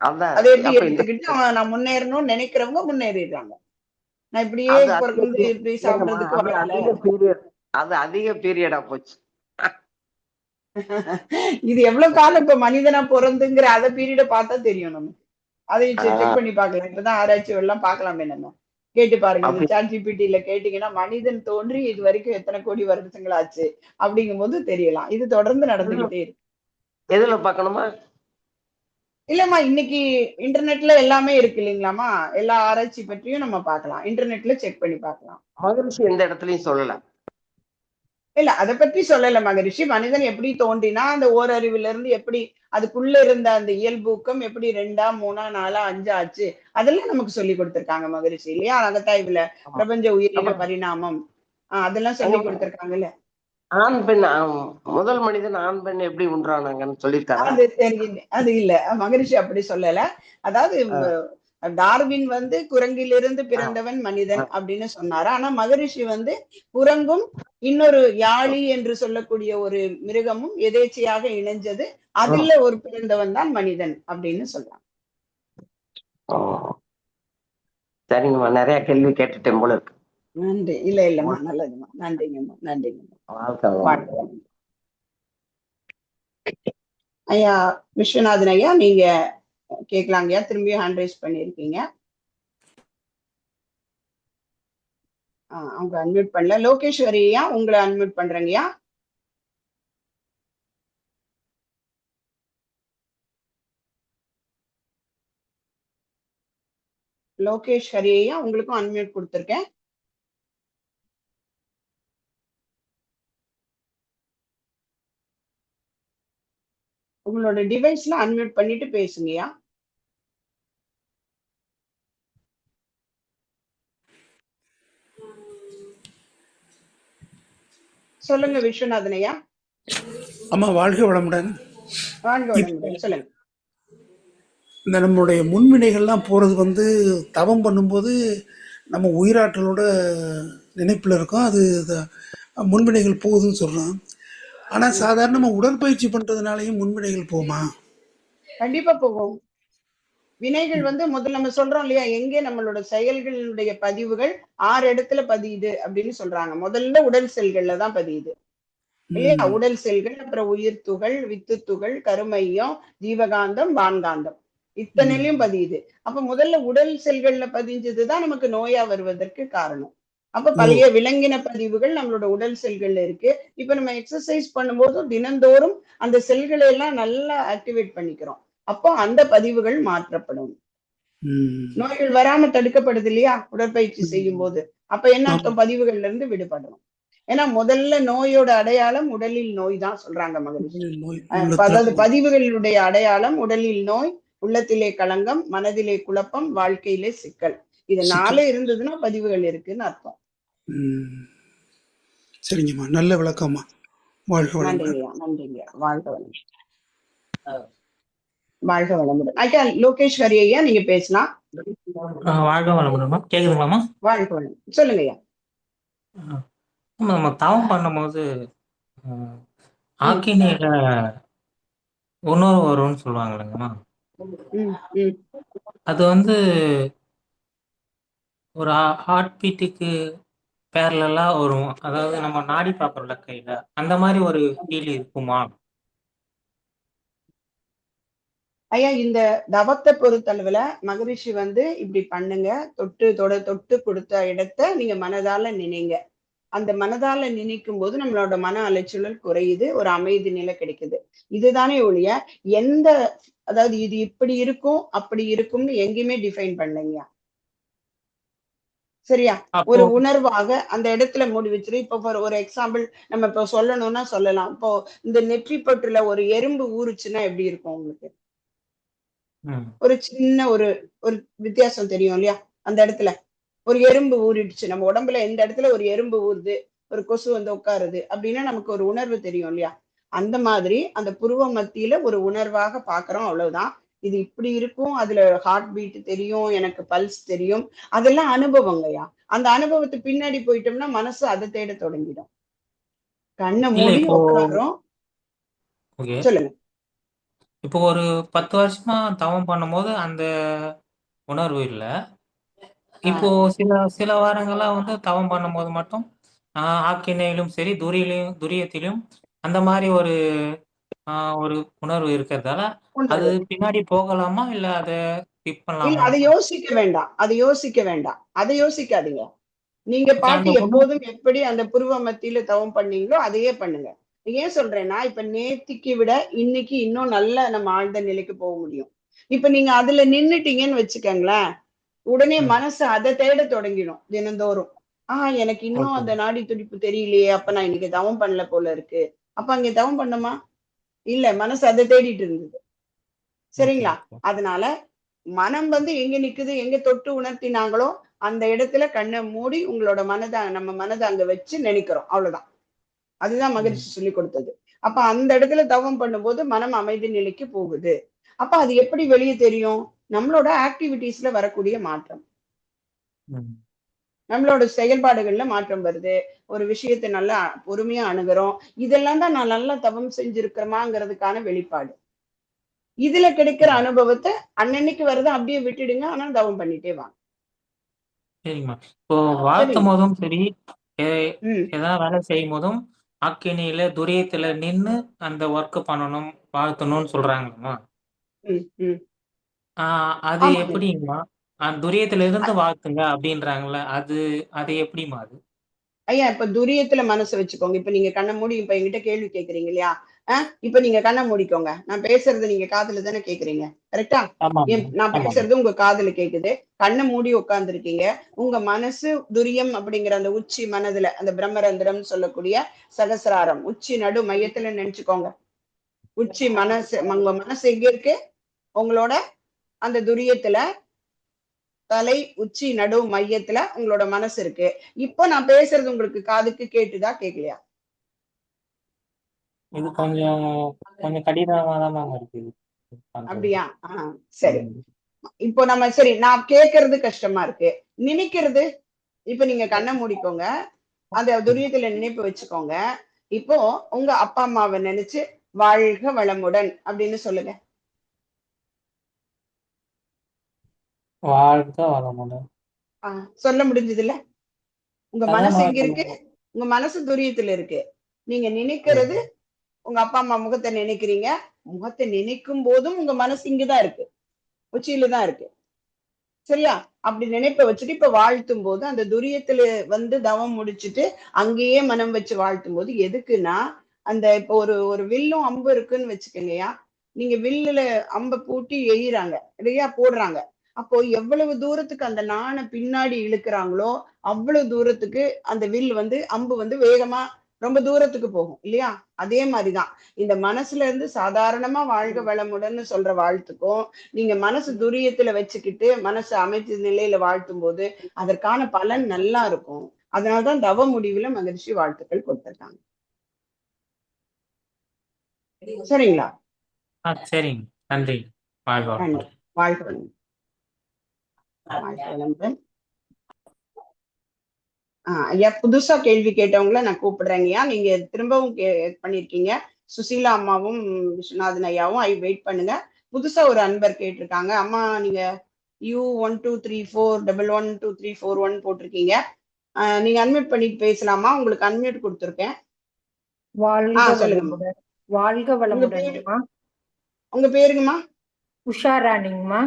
அதான் அதை எப்படி அப்ப இந்த எடுத்துக்கிட்டு நான் முன்னேறணும்னு நினைக்கிறவங்க முன்னேறிடுறாங்க. நான் இப்படியே அது பிறந்து இப்படி இல்லைங்கம்மா, சாப்பிடுறதுக்கு அது வாழல. அதிக பீரியட், அது அதிக பீரியடா போச்சு. இது எவ்வளவு காலம் இப்ப மனிதனா பிறந்துங்கிற அத பீரியட பார்த்தா தெரியும் நமக்கு. அதை செக் ஆஹ் பண்ணி பார்க்கலாம். இப்பதான் ஆராய்ச்சி எல்லாம் பார்க்கலாமே நம்ம. கேட்டு பாருங்க. இந்த அப்படி ChatGPT-ல கேட்டீங்கன்னா மனிதன் தோன்றி இது வரைக்கும் எத்தனை கோடி வருஷங்கள் ஆச்சு அப்படிங்கும்போது தெரியலாம். இது தொடர்ந்து நடந்துகிட்டே இருக்கு. எதுல பார்க்கணுமா? இல்லம்மா, இன்னைக்கு இன்டர்நெட்ல எல்லாமே இருக்கு இல்லைங்களாமா? எல்லா ஆராய்ச்சி பற்றியும் நம்ம பார்க்கலாம். இன்டர்நெட்ல செக் பண்ணி பார்க்கலாம். மகிழ்ச்சி எந்த இடத்துலயும் சொல்லல. இல்ல அத பத்தி சொல்லல மகரிஷி. மனிதன் எப்படி தோன்றினா அந்த ஓரறிவுல இருந்து எப்படி அதுக்குள்ள இருந்த அந்த இயல்பூக்கம் எப்படி 2ஆ 3ஆ 4ஆ 5ஆ ஆச்சு அதெல்லாம் நமக்கு சொல்லி கொடுத்திருக்காங்க மகரிஷி இல்லையா? அகத்தாய்வுல ஆமா. பிரபஞ்ச உயிரின அப்புறம் பரிணாமம் அதெல்லாம் சொல்லி கொடுத்திருக்காங்கல்ல. ஆண் பெண் முதல் மனிதன் ஆண் பெண் எப்படி உண்டானாங்கன்னு சொல்லியிருக்காரா? அது தெரியல. அது இல்ல. மகரிஷி அப்படி சொல்லல. அதாவது டார்வின் வந்து குரங்கிலிருந்து பிறந்தவன் மனிதன் அப்படின்னு சொன்னாரு. ஆனா மகரிஷி வந்து குரங்கும் இன்னொரு யாழி என்று சொல்லக்கூடிய ஒரு மிருகமும் எதேச்சையாக இணைஞ்சது. அதுல ஒரு பிறந்தவன் தான் மனிதன் அப்படின்னு சொல்றாங்க. சரிங்கம்மா, நிறைய கேள்வி கேட்டுட்டேன் போல இருக்கு. நன்றி. இல்லம்மா, நல்லதுமா. நன்றிங்கம்மா. ஐயா விஸ்வநாதன் ஐயா, நீங்க கேட்கலாங்க ஐயா. திரும்பியும் ஹேண்ட் ரைஸ் பண்ணிருக்கீங்க. அவங்க அன்மியூட் பண்ணல. லோகேஸ்வரி ஐயா, உங்களை அன்மியூட் பண்றேங்கய்யா. லோகேஷ் ஹரி ஐயா, உங்களுக்கும் அன்மியூட் கொடுத்துருக்கேன். உங்களோட டிவைஸ்ல அன்மியூட் பண்ணிட்டு பேசுங்கய்யா. சொல்லுங்க விஸ்வநாதன் ஐயா. அம்மா வாழ்க வளமுடன். வாழ்க வளமுடன். சொல்லுங்க. இந்த நம்மளுடைய முன்வினைகள்லாம் போகிறது தவம் பண்ணும்போது நம்ம உயிராற்றலோட நினைப்பில் இருக்கோம். அது முன்வினைகள் போகுதுன்னு சொல்கிறோம். ஆனால் சாதாரணமாக உடற்பயிற்சி பண்ணுறதுனாலையும் முன்வினைகள் போகுமா? கண்டிப்பா போகும். வினைகள் முதல்ல நம்ம சொல்றோம் இல்லையா, எங்கே நம்மளோட செயல்களுடைய பதிவுகள் 6 இடத்துல பதியுது அப்படின்னு சொல்றாங்க. முதல்ல உடல் செல்கள்ல தான் பதியுது இல்லையா? உடல் செல்கள், அப்புறம் உயிர் துகள், வித்து துகள், கருமையம், ஜீவகாந்தம், வான்காந்தம் இத்தனையிலும் பதியுது. அப்ப முதல்ல உடல் செல்கள்ல பதிஞ்சதுதான் நமக்கு நோயா வருவதற்கு காரணம். அப்ப பழைய விலங்கின பதிவுகள் நம்மளோட உடல் செல்கள்ல இருக்கு. இப்ப நம்ம எக்ஸசைஸ் பண்ணும்போது தினந்தோறும் அந்த செல்களை எல்லாம் நல்லா ஆக்டிவேட் பண்ணிக்கிறோம். அப்போ அந்த பதிவுகள் மாற்றப்படும். நோய்கள் வராம தடுக்கப்படுது இல்லையா உடற்பயிற்சி செய்யும் போது? அப்ப என்ன அர்த்தம்? பதிவுகள்ல இருந்து விடுபடணும். ஏன்னா முதல்ல நோயோட அடையாளம் உடலில் நோய் தான் சொல்றாங்க மகிழ்ச்சி. அதாவது பதிவுகளுடைய அடையாளம் உடலில் நோய், உள்ளத்திலே களங்கம், மனதிலே குழப்பம், வாழ்க்கையிலே சிக்கல். இது 4 இருந்ததுன்னா பதிவுகள் இருக்குன்னு அர்த்தம். சரிங்கம்மா, நல்ல விளக்கம்மா. வாழ்க வளமுடன். நன்றிங்கய்யா. வாழ்க வளமுடன். வாழ்க வளமுடன். ஐயா லோகேஸ்வரி ஐயா, நீங்க பேசலாம். வாழ்க வளமுடன். கேக்குதுங்களாமா? வாழ்க வளமுடன். சொல்லுங்க ஐயா. நம்ம தவம் பண்ணும்போது ஆக்கினியில உணர்வு வரும்னு சொல்லுவாங்க இல்லைங்கம்மா? அது ஒரு ஹார்ட் பீட்டுக்கு பேரலா வரும். அதாவது நம்ம நாடி பார்க்கறோம்ல கையில, அந்த மாதிரி ஒரு ஃபீல் இருக்குமா? ஐயா இந்த தவத்தை பொறுத்தளவுல மகரிஷி இப்படி பண்ணுங்க. தொட்டு கொடுத்த இடத்த நீங்க மனதால நினைங்க. அந்த மனதால நினைக்கும் போது நம்மளோட மன அலைச்சல் குறையுது, ஒரு அமைதி நிலை கிடைக்குது. இதுதானே ஒழிய எந்த அதாவது இது இப்படி இருக்கும் அப்படி இருக்கும்னு எங்கேயுமே டிஃபைன் பண்ணலைங்க. சரியா? ஒரு உணர்வாக அந்த இடத்துல மூடி வச்சிரு. இப்ப ஒரு எக்ஸாம்பிள் நம்ம இப்ப சொல்லணும்னா சொல்லலாம். இப்போ இந்த நெற்றி பட்டுல ஒரு எறும்பு ஊறுச்சுன்னா எப்படி இருக்கும் உங்களுக்கு? ம். ஒரு சின்ன ஒரு ஒரு வித்தியாசம் தெரியும் இல்லையா? அந்த இடத்துல ஒரு எறும்பு ஊறிடுச்சு. நம்ம உடம்புல எந்த இடத்துல ஒரு எறும்பு ஊறுது, ஒரு கொசு வந்து உட்காருது அப்படின்னா நமக்கு ஒரு உணர்வு தெரியும் இல்லையா? அந்த மாதிரி அந்த புருவ மத்தியில ஒரு உணர்வாக பார்க்கிறோம் அவ்வளவுதான். இது இப்படி இருக்கும். அதுல ஹார்ட் பீட் தெரியும். எனக்கு பல்ஸ் தெரியும். அதெல்லாம் அனுபவங்கய்யா. அந்த அனுபவத்து பின்னாடி போயிட்டோம்னா மனசு அதை தேட தொடங்கிடும். கண்ணை இல்ல மூடி இப்போ உட்கார்றோம். ஓகே. சொல்லுங்க. இப்போ ஒரு 10 வருஷமா தவம் பண்ணும்போது அந்த உணர்வு இல்ல. இப்போ சில சில வாரங்களா வந்து தவம் பண்ணும்போது மட்டும் ஆக்கினையிலும் சரி, துரியத்திலும் அந்த மாதிரி ஒரு உணர்வு இருக்கிறதால அது உணர்வு. பின்னாடி போகலாமா? இல்ல அத ஸ்கிப் இல்ல பண்ணலாமா? அதை யோசிக்க வேண்டாம். அதை யோசிக்க வேண்டாம். அதை யோசிக்காதீங்க. நீங்க ஓகே. பாட்டு அந்த எப்போதும் எப்படி அந்த புருவ மத்தியில தவம் பண்ணீங்களோ அதையே பண்ணுங்க. ஏன் சொல்றேன்னா, இப்ப நேத்திக்கு விட இன்னைக்கு இன்னும் நல்ல நம்ம ஆழ்ந்த நிலைக்கு போக முடியும். இப்ப நீங்க அதுல நின்னுட்டீங்கன்னு வச்சுக்கங்களேன், உடனே ம். மனசு அதை தேட தொடங்கிடும் தினந்தோறும். எனக்கு இன்னும் ஓகே. அந்த நாடி துடிப்பு தெரியலையே, அப்ப நான் இன்னைக்கு தவம் பண்ணல போல இருக்கு. அப்ப அங்க தவம் பண்ணமா? இல்ல, மனசு அதை தேடிட்டு இருந்தது. ஓகே. சரிங்களா? ஓகே. அதனால மனம் வந்து எங்க நிக்குது, எங்க தொட்டு உணர்த்தினாங்களோ அந்த இடத்துல கண்ணை மூடி உங்களோட மனதை நம்ம மனதை அங்க வச்சு நினைக்கிறோம். அவ்வளவுதான். அதுதான் ம். மகிழ்ச்சி சொல்லி கொடுத்தது. அப்ப அந்த இடத்துல தவம் பண்ணும்போது மனம் அமைதி நிலைக்கு போகுது. அப்ப அது எப்படி வெளியே தெரியும்? நம்மளோட ஆக்டிவிட்டீஸ்ல வரக்கூடிய மாற்றம், ம். நம்மளோட செயல்பாடுகள்ல மாற்றம் வருது. ஒரு விஷயத்தை நல்லா பொறுமையா அணுகிறோம். இதெல்லாம் தான் நான் நல்லா தவம் செஞ்சிருக்கிறோமாங்கிறதுக்கான வெளிப்பாடு. இதுல கிடைக்கிற ம். அனுபவத்தை அன்னன்னைக்கு வருது அப்படியே விட்டுடுங்க. ஆனா தவம் பண்ணிட்டே வாங்க. சரிங்கம்மா. இப்போ சரிங்க. வாழ்த்தும் போதும் சரி, எ ம். ஏதாவது வேலை செய்யும் போதும் ஆக்கினியில, துரியத்துல நின்னு அந்த ஒர்க் பண்ணணும், வாழ்த்தணும்னு சொல்றாங்கம்மா. ம். ம். அது ஆமாங்க. எப்படிங்கம்மா? துரியத்துல இருந்து வாழ்த்துங்க அப்படின்றாங்கல்ல. அது அது எப்படிம்மா அது? ஐயா, இப்ப துரியத்துல மனசு வச்சுக்கோங்க. இப்ப நீங்க கண்ண மூடி இப்ப என்கிட்ட கேள்வி கேட்கிறீங்க இல்லையா? இப்ப நீங்க கண்ண மூடிக்கோங்க. நான் பேசுறது நீங்க காதுல தானே கேட்கிறீங்க. கரெக்ட்டா? ஆமாம்மா. நான் ஆமாம்மா. பேசுறது உங்க காதுல கேக்குது. கண்ண மூடி உட்கார்ந்திருக்கீங்க. உங்க மனசு துரியம் அப்படிங்கிற அந்த உச்சி மனதுல, அந்த பிரம்மரந்திரம்னு சொல்லக்கூடிய சகசிராரம், உச்சி நடு மையத்துல நினைச்சுக்கோங்க. உச்சி மனசு உங்க மனசு எங்க இருக்கு? உங்களோட அந்த துரியத்துல தலை, உச்சி, நடு மையத்துல உங்களோட மனசு இருக்கு. இப்போ நான் பேசுறது உங்களுக்கு காதுக்கு கேட்டுதா, கேட்கலையா? இது கொஞ்சம் கொஞ்சம் கடினமா தான் மேம் இருக்கு இது பண்றது. அப்படியா? சரி. ம். இப்போ நம்ம சரி, நான் கேட்கறது கஷ்டமா இருக்கு. நினைக்கிறது, இப்ப நீங்க கண்ணை மூடிக்கோங்க. அந்த ம். துரியத்துல நினைப்பு வச்சுக்கோங்க. இப்போ உங்க அப்பா அம்மாவை நினைச்சு வாழ்க வளமுடன் அப்படின்னு சொல்லுங்க. வாழ்க வளமுடன். சொல்ல முடிஞ்சது இல்ல? உங்க அதான் மனசு எங்க நான் இருக்கு? உங்க மனசு துரியத்துல இருக்கு. நீங்க சொல்லுவேன். நினைக்கிறது உங்க அப்பா அம்மா முகத்தை நினைக்கிறீங்க. முகத்தை நினைக்கும் போதும் உங்க மனசு இங்கதான் இருக்கு, உச்சியில தான் இருக்கு. சரியா? அப்படி நினைப்ப வச்சுட்டு இப்ப வாழ்த்தும் போது அந்த துரியத்துல வந்து தவம் முடிச்சுட்டு அங்கேயே மனம் வச்சு வாழ்த்தும் போது எதுக்குன்னா, அந்த இப்போ ஒரு ஒரு வில்லும் அம்பு இருக்குன்னு வச்சுக்கோங்கய்யா. நீங்க வில்லுல அம்ப பூட்டி எய்யறாங்க இல்லையா, போடுறாங்க. அப்போ எவ்வளவு தூரத்துக்கு அந்த நாண பின்னாடி இழுக்கிறாங்களோ அவ்வளவு தூரத்துக்கு அந்த வில் வந்து அம்பு வந்து வேகமா ரொம்ப தூரத்துக்கு போகும் இல்லையா? அதே மாதிரிதான் இந்த மனசுல இருந்து சாதாரணமா வாழ்க வளமுடன் சொல்ற வாழ்த்துக்கும், நீங்க மனசு துரியத்துல வச்சுக்கிட்டு மனசு அமைதி நிலையில வாழ்த்தும் போது அதற்கான பலன் நல்லா இருக்கும். அதனாலதான் தவ முடிவுல மகிழ்ச்சி வாழ்த்துக்கள் கொடுத்திருக்காங்க. சரிங்களா? சரிங்க. நன்றி. வாழ்க நன்றி. வளமுடன். வாழ்க வளமுடன். வாழ்க வளமுடன். ஐயா, புதுசா கேள்வி கேட்டவங்கள நான் கூப்பிடுறேங்கய்யா. நீங்க திரும்பவும் பண்ணிருக்கீங்க. சுசீலா அம்மாவும் விஸ்வநாதன் ஐயாவும் வெயிட் பண்ணுங்க. புதுசா ஒரு அன்பர் கேட்டிருக்காங்க. அம்மா, நீங்க U1234112341 போட்டிருக்கீங்க. நீங்க அன்மியூட் பண்ணிட்டு பேசலாமா? உங்களுக்கு அன்மியூட் கொடுத்துருக்கேன். வாழ்க சொல்லுங்கம்மா. வளமுடன். வாழ்க உங்க பேரு? வளமுடன்மா. உங்க பேருங்கம்மா? உஷாராணிங்கம்மா.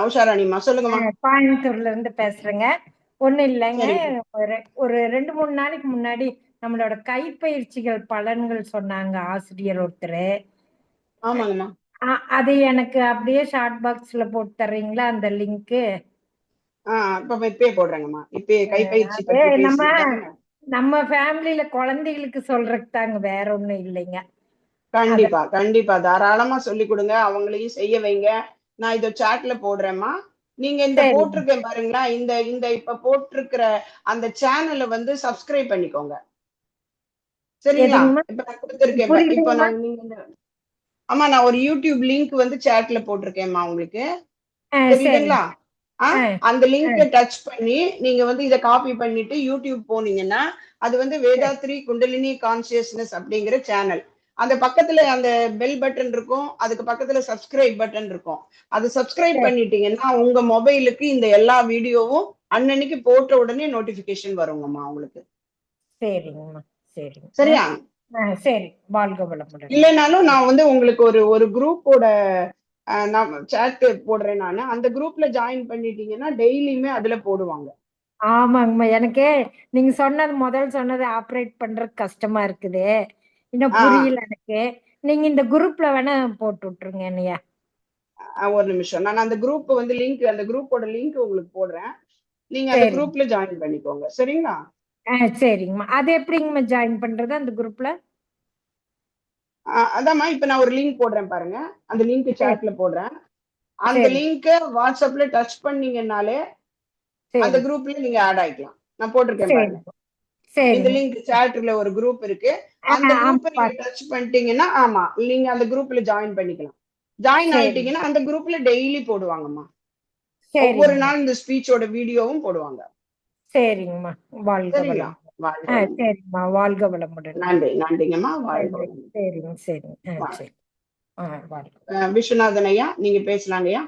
உஷாராணிம்மா, சொல்லுங்கம்மா. கோயம்புத்தூர்ல இருந்து பேசுறேங்க. ஒண்ணும் இல்லைங்க. சரிங்க. ஒரு 2-3 நாளைக்கு முன்னாடி நம்மளோட கைப்பயிற்சிகள் பலன்கள் சொன்னாங்க ஆசிரியர் ஒருத்தர். ஆமாங்கம்மா. அது எனக்கு அப்படியே ஷார்ட் பாக்ஸ்ல போட்டு தர்றீங்களா அந்த லிங்க்? இப்ப இப்பயே போடுறேங்கம்மா. இப்பயே கைப்பயிற்சி அது பற்றி நம்ம பேசுறதுதானே? நம்ம ஃபேமிலியில குழந்தைகளுக்கு சொல்றதுக்கு தாங்க, வேற ஒண்ணும் இல்லைங்க. அத கண்டிப்பா, கண்டிப்பா. தாராளமா சொல்லிக் கொடுங்க. அவங்களையும் செய்ய வைங்க. நான் இத சாட்ல போடுறேம்மா. நீங்க இந்த சரிங்க போட்டிருக்கேன் பாருங்களா, இந்த இந்த இப்ப போட்டிருக்கிற அந்த சேனலை வந்து சப்ஸ்கிரைப் பண்ணிக்கோங்க. சரிங்களா? எதுங்கம்மா இப்ப நான் கொடுத்திருக்கேன். இப்ப புரியலைங்கம்மா. நான் நீங்க ஆமா, நான் ஒரு யூடியூப் லிங்க் வந்து சாட்ல போட்டிருக்கேன்மா உங்களுக்கு. சரிங்க. தெரியுதுங்களா? ஆ அந்த ஆ லிங்கை டச் பண்ணி நீங்க வந்து இதை காப்பி பண்ணிட்டு யூடியூப் போனீங்கன்னா அது வந்து வேதாத்ரி குண்டலினி கான்சியஸ்னஸ் அப்படிங்கிற சேனல். அந்த பக்கத்துல அந்த பெல் பட்டன் இருக்கும், அதுக்கு பக்கத்துல சப்ஸ்கிரைப் பட்டன் இருக்கும். அது சப்ஸ்கிரைப் சரி பண்ணிட்டீங்கன்னா உங்க மொபைலுக்கு இந்த எல்லா வீடியோவும் அன்னன்னைக்கு போட்ட உடனே நோட்டிபிகேஷன் வருங்கம்மா உங்களுக்கு. சரிங்கம்மா சரிங்க. சரியா? சரி, வாழ்க வளமுடன். இல்லைனாலும் நான் வந்து உங்களுக்கு ஒரு ஒரு குரூப்போட நான் சேட் போடுறேன். நான் அந்த குரூப்ல ஜாயின் பண்ணிட்டீங்கன்னா டெய்லியுமே அதுல போடுவாங்க. ஆமாங்கம்மா, எனக்கே நீங்க சொன்னது முதல் சொன்னது ஆப்ரேட் பண்றது கஷ்டமா இருக்குது, இன்னும் புரியல எனக்கு. நீங்க இந்த குரூப்ல வேணா போட்டு விட்டுருங்க என்னையா. ஒரு நிமிஷம், நான் அந்த குரூப் வந்து லிங்க், அந்த குரூப்போட லிங்க் உங்களுக்கு போடுறேன். நீங்க அந்த சரிங்க. குரூப்ல ஜாயின் பண்ணிக்கோங்க. சரிங்களா? சரிங்கம்மா, அது எப்படிங்கம்மா ஜாயின் பண்றது அந்த குரூப்ல? அதாம்மா, இப்ப நான் ஒரு லிங்க் போடுறேன் பாருங்க. அந்த லிங்க் சரி சாட்ல போடுறேன். அந்த சரி லிங்க் வாட்ஸ்அப்ல டச் பண்ணீங்கன்னாலே அந்த சரி குரூப்ல நீங்க ஆட் ஆயிக்கலாம். நான் போட்டிருக்கேன் பாருங்க. சரிங்க இந்த சரிங்க. லிங்க் சாட்ல ஒரு குரூப் இருக்கு. அந்த ஆமா குரூப்பை நீங்க டச் பண்ணிட்டீங்கன்னா, ஆமா, நீங்க அந்த குரூப்ல ஜாயின் பண்ணிக்கலாம். ஜாயின் சரிங்க ஆயிட்டீங்கன்னா அந்த குரூப்ல டெய்லி போடுவாங்கம்மா. ஒவ்வொரு சரிங்கம்மா நாள் இந்த ஸ்பீச்சோட வீடியோவும் போடுவாங்க. சரிங்கம்மா, வாழ்க சரிங்களா? வளம். வாழ்க வளமுடன். சரிங்கம்மா, வாழ்க வளமுடன். நன்றி, நன்றிங்கம்மா. வாழ்க நன்றி. வளமுடன். சரிங்க சரிங்க. வாழ்க. சரி. வாழ்க. விஸ்வநாதன் ஐயா, நீங்க பேசலாங்க ஐயா.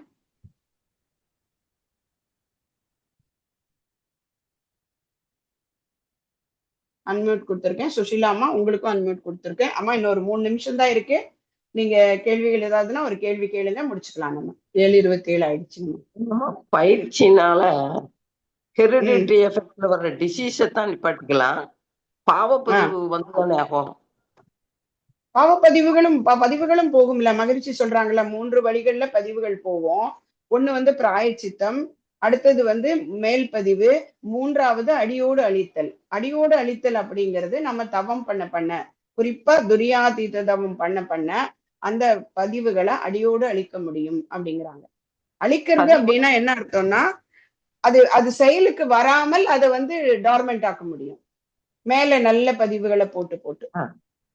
அன்மியூட் கொடுத்துருக்கேன். சுஷீலா அம்மா, உங்களுக்கும் அன்மியூட் கொடுத்துருக்கேன். அம்மா, இன்னொரு 3 நிமிஷம் தான் இருக்கு. நீங்க கேள்விகள் ஏதாவதுன்னா ஒரு கேள்வி கேளுங்க, முடிச்சுக்கலாம். நம்ம 7:27 ஆயிடுச்சுங்க. பயிற்சினால ஹெரிடிட்டி எஃபெக்ட்ல வர்ற டிசீஸை தான் நிப்பாட்டிக்கலாம். பாவப்பதிவு வந்து தானே ஆகும். பாவப்பதிவுகளும் பதிவுகளும் போகும்ல. மகிழ்ச்சி சொல்றாங்கல்ல, 3 வழிகள்ல பதிவுகள் போகும். ஒண்ணு வந்து பிராயச்சித்தம், அடுத்தது வந்து மேல் பதிவு, மூன்றாவது அடியோடு அழித்தல். அடியோடு அழித்தல் அப்படிங்கிறது நம்ம தவம் பண்ண பண்ண, குறிப்பா துரியாதீத தவம் பண்ண பண்ண அந்த பதிவுகளை அடியோடு அழிக்க முடியும் அப்படிங்கிறாங்க. அழிக்கிறது அப்படின்னா என்ன அர்த்தம்னா, அது அது செயலுக்கு வராமல் அதை வந்து டார்மெண்ட் ஆக்க முடியும், மேல நல்ல பதிவுகளை போட்டு போட்டு.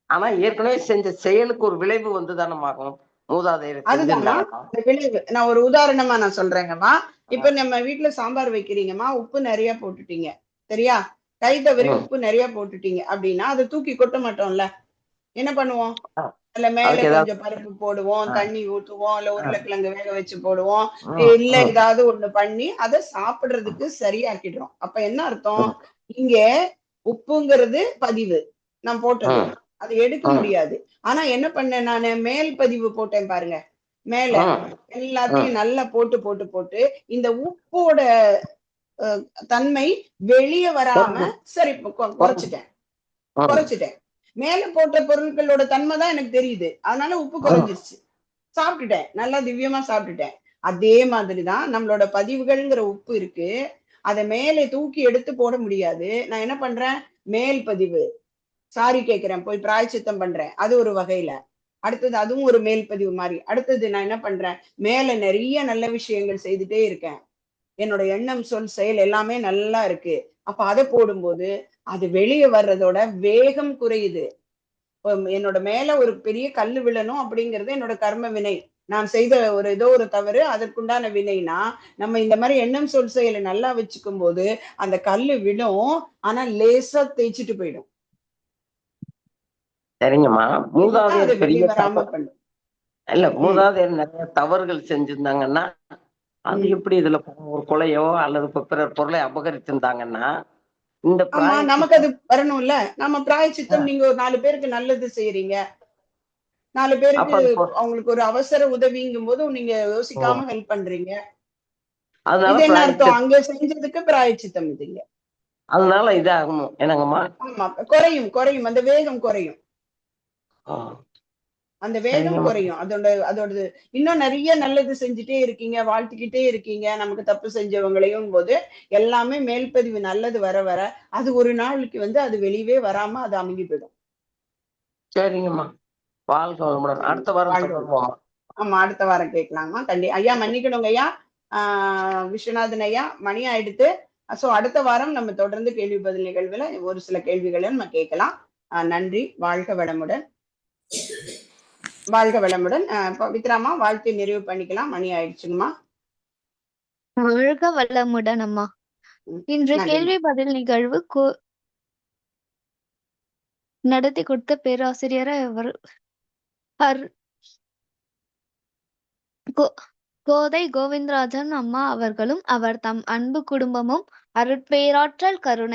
ஆனா ஏற்கனவே செஞ்ச செயலுக்கு ஒரு விளைவு வந்து தானே ஆகும். மூதாதையர் அதுதாம்மா அந்த விளைவு. நான் ஒரு உதாரணமா நான் சொல்றேங்கம்மா. இப்ப நம்ம வீட்டுல சாம்பார் வைக்கிறீங்கம்மா, உப்பு நிறைய போட்டுட்டீங்க, சரியா? கை தவறி உப்பு நிறைய போட்டுட்டீங்க அப்படின்னா அதை தூக்கி கொட்ட மாட்டோம்ல. என்ன பண்ணுவோம்? அதுல மேல கொஞ்சம் பருப்பு போடுவோம், தண்ணி ஊத்துவோம், இல்ல உருளைக்கிழங்கு வேக வச்சு போடுவோம், இல்ல ஏதாவது ஒண்ணு பண்ணி அதை சாப்பிடுறதுக்கு சரியாக்கிடுறோம். அப்ப என்ன அர்த்தம்? இங்க உப்புங்கிறது பதிவு, நான் போட்டது, அதை எடுக்க முடியாது. ஆனா என்ன பண்ணேன் நானு? மேல் பதிவு போட்டேன் பாருங்க. மேல எல்லாத்தையும் நல்லா போட்டு போட்டு போட்டு இந்த உப்போட தன்மை வெளியே வராம சரி குறைச்சிட்டேன். மேல போட்ட பொருட்களோட தன்மை தான் எனக்கு தெரியுது, அதனால உப்பு குறைஞ்சிருச்சு. சாப்பிட்டுட்டேன், நல்லா திவ்யமா சாப்பிட்டுட்டேன். அதே மாதிரிதான் நம்மளோட பதிவுகள்ங்கிற உப்பு இருக்கு, அதை மேலே தூக்கி எடுத்து போட முடியாது. நான் என்ன பண்றேன்? மேல் பதிவு, சாரி கேட்கிறேன், போய் பிராயச்சித்தம் பண்றேன், அது ஒரு வகையில. அடுத்தது அதுவும் ஒரு மேல் பதிவு மாதிரி. அடுத்தது நான் என்ன பண்றேன்? மேல நிறைய நல்ல விஷயங்கள் செய்துட்டே இருக்கேன், என்னோட எண்ணம் சொல் செயல் எல்லாமே நல்லா இருக்கு. அப்ப அதை போடும்போது அது வெளியே வர்றதோட வேகம் குறையுது. என்னோட மேல ஒரு பெரிய கல்லு விழணும் அப்படிங்கிறது என்னோட கர்ம வினை, நான் செய்த ஒரு ஏதோ ஒரு தவறு, அதற்குண்டான வினைனா நம்ம இந்த மாதிரி எண்ணம் சொல் செயலை நல்லா வச்சுக்கும் போது அந்த கல்லு விழும், ஆனா லேசா தேய்ச்சிட்டு போயிடும். சரிங்கம்மா. மூதாதையர் பெரிய இல்ல, மூதாதையர் நிறைய தவறுகள் செஞ்சிருந்தாங்கன்னா அது எப்படி இதுல ஒரு கொலையோ அல்லது பிறர் பொருளை அபகரிச்சிருந்தாங்கன்னா இந்த நமக்கு அது வரணும்ல. நம்ம பிராயச்சித்தம், நீங்க ஒரு 4 பேருக்கு நல்லது செய்யறீங்க, 4 பேருக்கு அவங்களுக்கு ஒரு அவசர உதவிங்கும் போது நீங்க யோசிக்காம ஹெல்ப் பண்றீங்க, இது என்ன அர்த்தம்? அங்க செஞ்சதுக்கு பிராயச்சித்தம் இதுங்க. அதனால இதாகும் என்னங்கம்மா? ஆமா, குறையும் குறையும், அந்த வேகம் குறையும், அந்த வேகம் குறையும். அதோட இன்னும் நிறைய நல்லது செஞ்சுட்டே இருக்கீங்க, வாழ்த்துக்கிட்டே இருக்கீங்க நமக்கு தப்பு செஞ்சவங்களையும் போது எல்லாமே மேல்பதிவு நல்லது வர வர அது ஒரு நாளுக்கு வந்து அது வெளியவே வராம அது அமுங்கி போயிடும். சரிங்கம்மா, வாழ்க வளமுடன். அடுத்த வாரம் தொடருவோம். ஆமா, அடுத்த வாரம் கேட்கலாமா? ஐயா மன்னிக்கணுங்க ஐயா. விஸ்வநாதன் ஐயா, மணி ஆயிடுத்து. சோ அடுத்த வாரம் நம்ம தொடர்ந்து கேள்வி பதில் நிகழ்வுல ஒரு சில கேள்விகளை நம்ம கேட்கலாம். நன்றி. வாழ்க வளமுடன். வாழ்க வளமுடன். பவித்ராமா, வாழ்த்து நிறைவு பண்ணிக்கலாம். மணி ஆயிடுச்சுங்கம்மா. வாழ்க வளமுடன் அம்மா. இன்று நன்றி. கேள்வி பதில் நிகழ்வு நடத்தி கொடுத்த பேராசிரியர் கோதை கோவிந்தராஜன் அம்மா அவர்களும் அவர் தம் அன்பு குடும்பமும் அருட்பேராற்றல் கருணை